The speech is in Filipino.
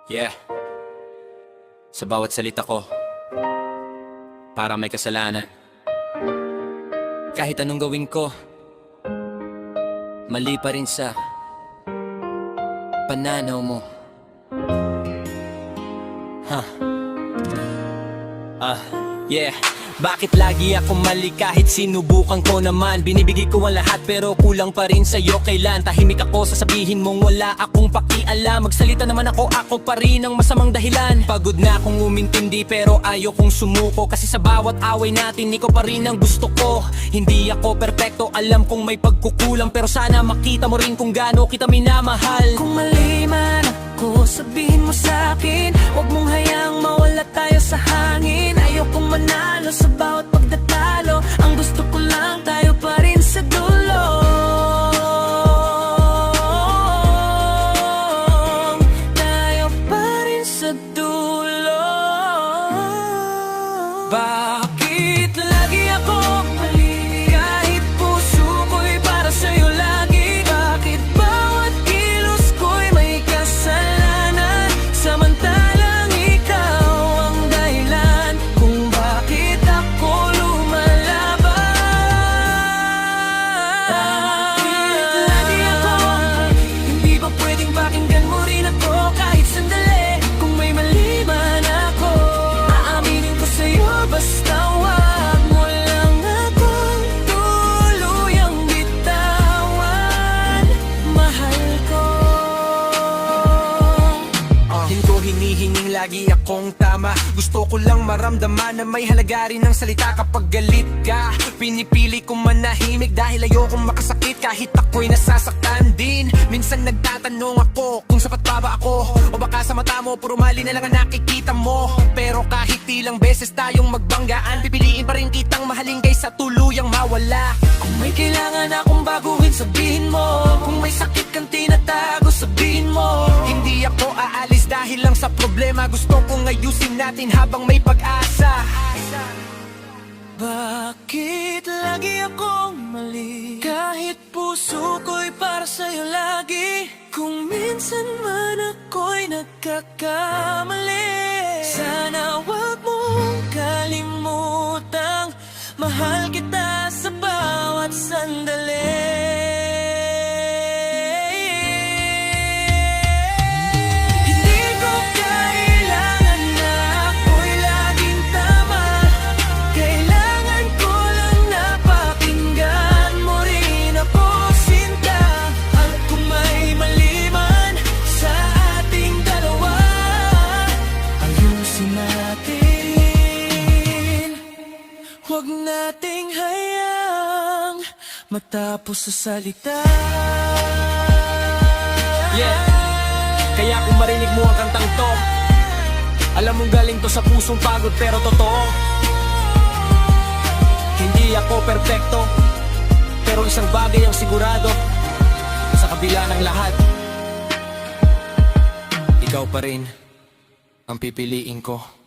Yeah. Sa bawat salita ko, para may kasalanan. Kahit anong gawin ko, mali pa rin sa pananaw mo. Yeah. Bakit lagi ako mali kahit sinubukan ko naman? Binibigay ko ang lahat pero kulang pa rin sa'yo kailan? Tahimik ako sasabihin mong wala akong pakialam. Magsalita naman ako pa rin ang masamang dahilan. Pagod na akong umintindi pero ayaw kong sumuko. Kasi sa bawat away natin ikaw pa rin ang gusto ko. Hindi ako perpekto, alam kong may pagkukulang, pero sana makita mo rin kung gaano kita minamahal. Kung mali man ako, sabihin mo sa'kin. Huwag mong hayaang mawala tayo sa hangin. Ayokong manalo sa bawat pagdatalo. Ang gusto ko lang tayo pa rin sa dulo. Tayo pa rin sa dulo. Bakit lagi ako mali? Kahit puso ko'y para sa'yo lagi. Bakit bawat kilos ko'y may kasalanan? Samantalang ikaw ang dahilan kung bakit ako lumalaban. Bakit lagi ako mali? Hindi ba pwedeng pakinggan mo rin ako kahit sandali? Kung may mali man ako, aaminin ko sa'yo, basta wag mo lang akong tuluyang bitawan. Mahal ko. Hindi ko hinihinging lagi akong tama. Gusto ko lang maramdaman na may halaga rin ang salita kapag galit ka. Pinipili kong manahimik dahil ayokong makasakit kahit ako'y nasasaktan din. Minsan nagtatanong ako kung sapat pa ba ako, o baka sa mata mo puro mali na lang ang nakikita mo. Pero kahit ilang beses tayong magbanggaan, pipiliin pa rin kitang mahalin kaysa tuluyang mawala. Kung may kailangan akong baguhin, sabihin mo. Kung may sakit kang tinatago, sabihin mo. Hindi ako aalis dahil lang sa problema. Gusto kong ayusin natin habang may pag-asa. Bakit lagi akong mali? Kahit puso ko'y para sa'yo lagi. Kung minsan man ako'y nagkakamali, sana wag mong kalimutang mahal kita sa bawat sandali. Hindi ko kailangan na ako'y laging tama. Kailangan ko lang na pakinggan mo rin ako, sinta. At kung may mali man sa ating dalawa, ayusin natin. Huwag nating hayaang matapos sa salita. Yeah. Kaya kung marinig mo ang kantang to, alam mong galing to sa pusong pagod pero totoo. Hindi ako perpekto, pero isang bagay ang sigurado. Sa kabila ng lahat, ikaw pa rin ang pipiliin ko.